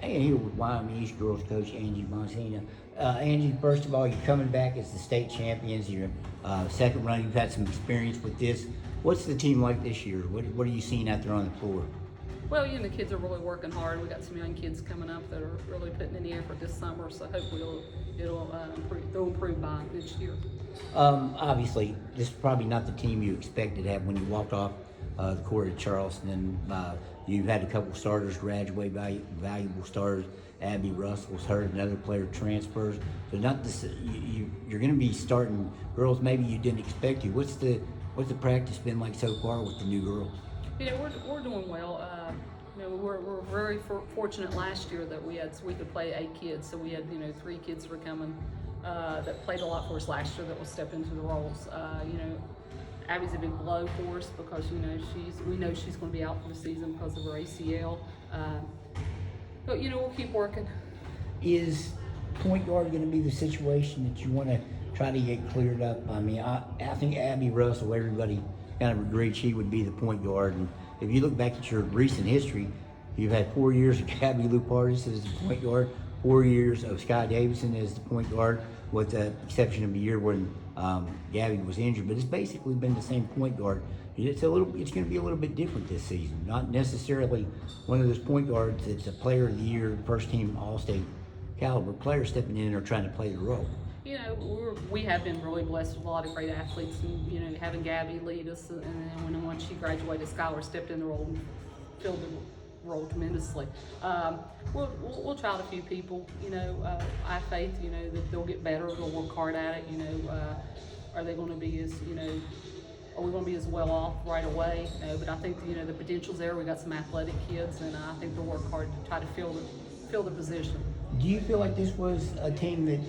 Hey, here with Wyoming East girls coach Angie Boninsegna. Angie, first of all, you're coming back as the state champions. You're second run. You've had some experience with this. What's the team like this year? What are you seeing out there on the floor? Well, the kids are really working hard. We got some young kids coming up that are really putting in the effort this summer. So hopefully they'll improve by next year. Obviously, this is probably not the team you expected to have when you walked off the court at Charleston. And you've had a couple starters graduate, valuable starters. Abby Russell's hurt, another player transfers. So not this, you're going to be starting girls maybe you didn't expect to. What's the practice been like so far with the new girls? We're doing well. We're very fortunate last year that we could play 8 kids. So we had 3 kids that were coming that played a lot for us last year that will step into the roles. Abby's a big blow for us because we know she's going to be out for the season because of her ACL. But we'll keep working. Is point guard going to be the situation that you want to try to get cleared up? I mean, I think Abby Russell, everybody kind of agreed she would be the point guard. And if you look back at your recent history, you've had 4 years of Gabby Lupartis as the point guard, 4 years of Sky Davidson as the point guard, with the exception of a year when Gabby was injured. But it's basically been the same point guard. It's going to be a little bit different this season. Not necessarily one of those point guards that's a player of the year, first team All-State caliber player stepping in or trying to play the role. We have been really blessed with a lot of great athletes, and having Gabby lead us, and then once she graduated, Skylar stepped in the role and filled the role tremendously. We'll try out a few people. I have faith, that they'll get better. They'll work hard at it. Are they going to be as Are we going to be as well off right away? No, but I think the potential's there. We got some athletic kids, and I think they'll work hard to try to fill the position. Do you feel like this was a team that,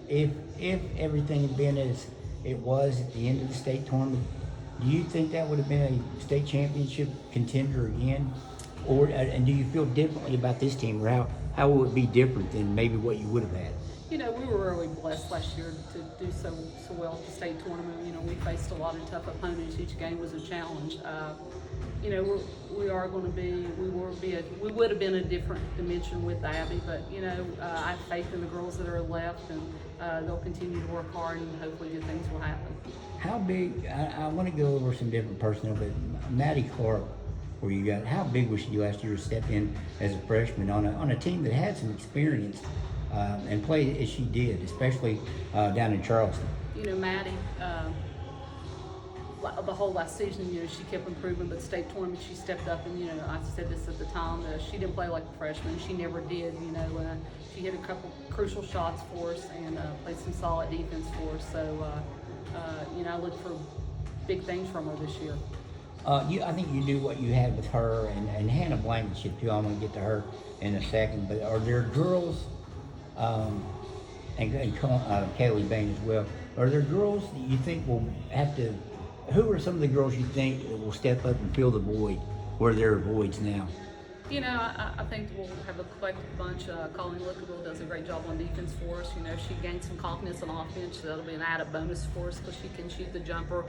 if everything had been as it was at the end of the state tournament, do you think that would have been a state championship contender again? And do you feel differently about this team, or how will it be different than maybe what you would have had? We were really blessed last year to do so well at the state tournament. We faced a lot of tough opponents. Each game was a challenge. We would have been a different dimension with Abby, but I have faith in the girls that are left, and they'll continue to work hard, and hopefully good things will happen. How big? I want to go over some different personnel, but Maddie Clark, where you got, how big was she last year to step in as a freshman on a team that had some experience and played as she did, especially down in Charleston? Maddie, the whole last season, she kept improving, but state tournament she stepped up, and I said this at the time, she didn't play like a freshman. She never did. She hit a couple crucial shots for us and played some solid defense for us. So I look for big things from her this year. I think you knew what you had with her and Hannah Blankenship too. I'm going to get to her in a second. But are there girls, and Kaylee Bain as well, are there girls that you think will have to, who are some of the girls you think will step up and fill the void where there are voids now? I think we'll have a collective bunch. Colleen Lickable does a great job on defense for us. She gained some confidence on offense. So that'll be an added bonus for us because she can shoot the jumper.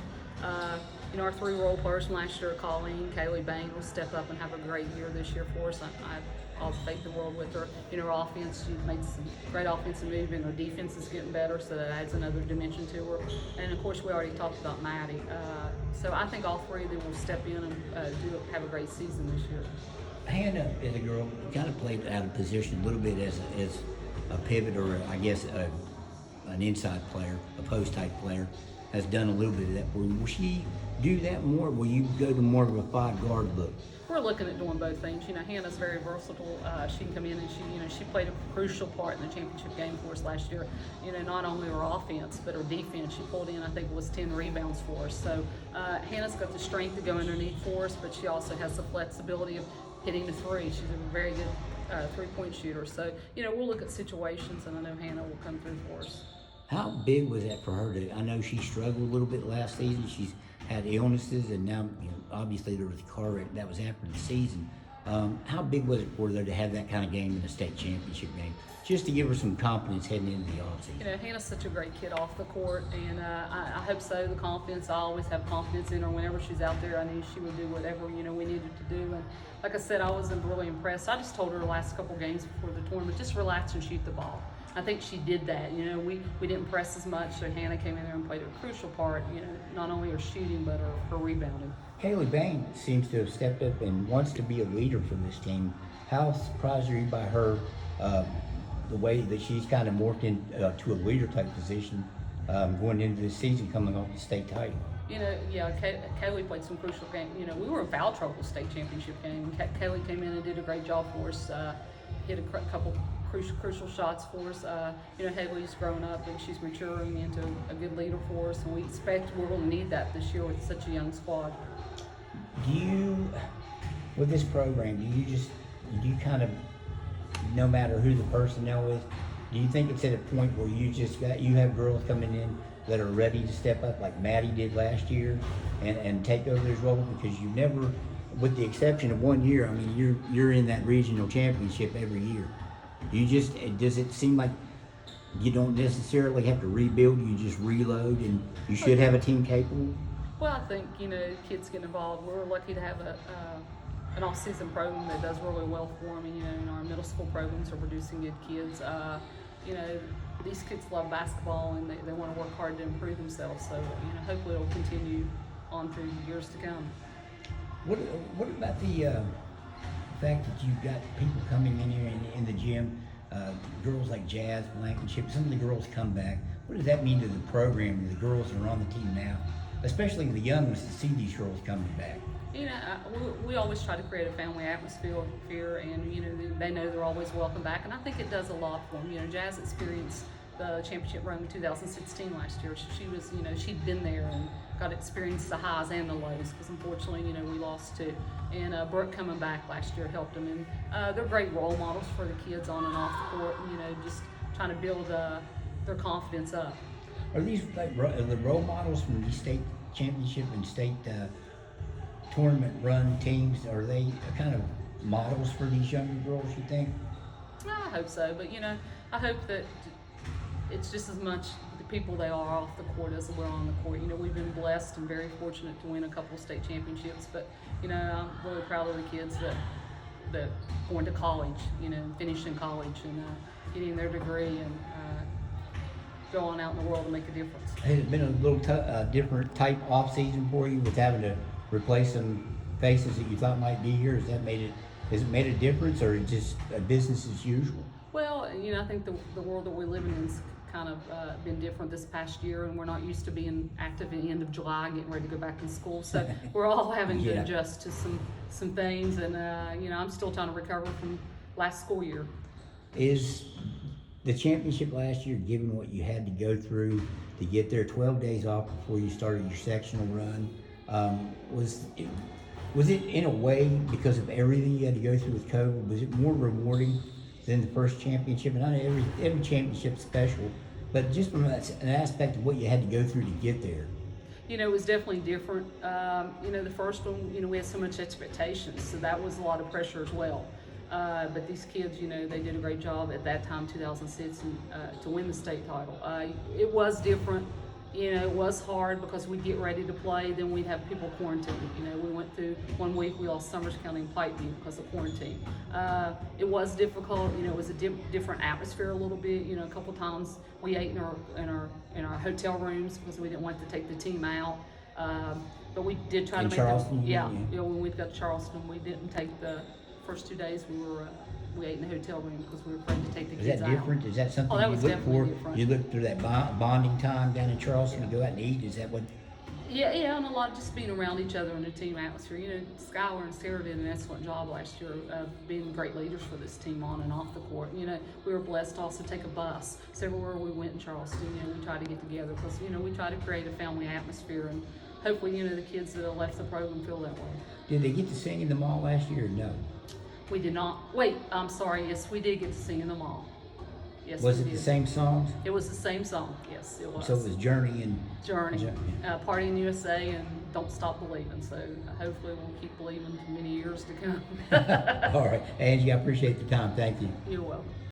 Our 3 role players from last year, Colleen, Kaylee Bain, will step up and have a great year this year for us. I have all the faith in the world with her. Her offense, she's made some great offensive movement. Her defense is getting better, so that adds another dimension to her. And of course, we already talked about Maddie. So I think all 3 of them will step in and have a great season this year. Hannah is a girl who kind of played out of position a little bit as a pivot, or I guess an inside player, a post type player. Has done a little bit of that. Will she do that more? Will you go to more of a 5-guard look? We're looking at doing both things. Hannah's very versatile. She can come in and she played a crucial part in the championship game for us last year. Not only her offense but her defense. She pulled in, I think it was 10 rebounds for us. So Hannah's got the strength to go underneath for us, but she also has the flexibility of hitting the 3. She's a very good 3-point shooter. So we'll look at situations, and I know Hannah will come through for us. How big was that for her? I know she struggled a little bit last season. She's had illnesses, and now obviously there was a car wreck that was after the season. How big was it for her to have that kind of game in the state championship game, just to give her some confidence heading into the offseason? You know, Hannah's such a great kid off the court, and I hope so. The confidence, I always have confidence in her. Whenever she's out there, I knew she would do whatever, you know, we needed to do. And like I said, I wasn't really impressed. I just told her the last couple games before the tournament, just relax and shoot the ball. I think she did that. You know, we didn't press as much, so Hannah came in there and played a crucial part, you know, not only her shooting, but her rebounding. Kaylee Bain seems to have stepped up and wants to be a leader for this team. How surprised are you by her, the way that she's kind of morphed into a leader type position going into this season, coming off the state title? You know, yeah, Kaylee played some crucial games. You know, we were in foul trouble state championship game. Kaylee came in and did a great job for us, hit a couple crucial shots for us. You know, Haley's grown up and she's maturing into a good leader for us, and we expect we're going to need that this year with such a young squad. Do you, with this program, do you kind of, no matter who the personnel is, do you think it's at a point where you have girls coming in that are ready to step up like Maddie did last year and take over those roles? Because you never, with the exception of 1 year, I mean, you're in that regional championship every year. Does it seem like you don't necessarily have to rebuild, you just reload, and you should have a team capable? Well, I think, you know, kids get involved. We're lucky to have an off-season program that does really well for them. And, you know, in our middle school programs are producing good kids. You know, these kids love basketball and they want to work hard to improve themselves. So, you know, hopefully it'll continue on through years to come. What about the fact that you've got people coming in here in the gym, girls like Jazz, Blankenship, some of the girls come back. What does that mean to the program and the girls that are on the team now, especially the young ones, to see these girls coming back? You know, we always try to create a family atmosphere, and you know they know they're always welcome back, and I think it does a lot for them. You know, Jazz experienced the championship run in 2016 last year. She was, you know, she'd been there and got to experience the highs and the lows, because unfortunately, you know, we lost too. And Brooke coming back last year helped them, and they're great role models for the kids on and off the court. And, you know, just trying to build their confidence up. Are these like the role models from the state championship and state tournament run teams? Are they kind of models for these younger girls, you think? I hope so, but you know, I hope that it's just as much the people they are off the court as we're on the court. You know, we've been blessed and very fortunate to win a couple of state championships, but you know, I'm really proud of the kids that going to college, you know, finishing college and getting their degree and going out in the world to make a difference. Has it been a little different type off season for you with having to replace some faces that you thought might be here? Has it made a difference, or is it just business as usual? Well, you know, I think the world that we're living in has kind of been different this past year, and we're not used to being active at the end of July, getting ready to go back in school. So we're all having to adjust to some things, and you know, I'm still trying to recover from last school year. Is the championship last year, given what you had to go through to get there, 12 days off before you started your sectional run, was it in a way, because of everything you had to go through with COVID, was it more rewarding than the first championship? And I know every championship's special, but just from an aspect of what you had to go through to get there. You know, it was definitely different. You know, the first one, you know, we had so much expectations, so that was a lot of pressure as well. But these kids, you know, they did a great job at that time, 2006, and, to win the state title. It was different. You know, it was hard because we'd get ready to play, then we'd have people quarantined. You know, we went through 1 week, we lost Summers County and Pikeview because of quarantine. It was difficult. You know, it was a different atmosphere a little bit. You know, a couple times we ate in our hotel rooms because we didn't want to take the team out. But we did try to make Charleston, yeah. You know, when we got to Charleston, we didn't take the first 2 days. We ate in the hotel room because we were afraid to take the kids out. Is that different? Is that something that you was look definitely for? different. You look through that bonding time down in Charleston to go out and eat? Is that what? Yeah, and a lot just being around each other in a team atmosphere. You know, Skylar and Sarah did an excellent job last year being great leaders for this team on and off the court. You know, we were blessed to also take a bus. So everywhere we went in Charleston, you know, we tried to get together because, you know, we try to create a family atmosphere, and hopefully, you know, the kids that have left the program feel that way. Did they get to sing in the mall last year or no? We did not. Wait, I'm sorry. Yes, we did get to sing in the mall. Yes, Was we it did. the same songs? It was the same song. Yes, it was. So it was Journey and Journey, Yeah. Party in USA, and Don't Stop Believing. So hopefully we'll keep believing for many years to come. All right, Angie, I appreciate the time. Thank you. You're welcome.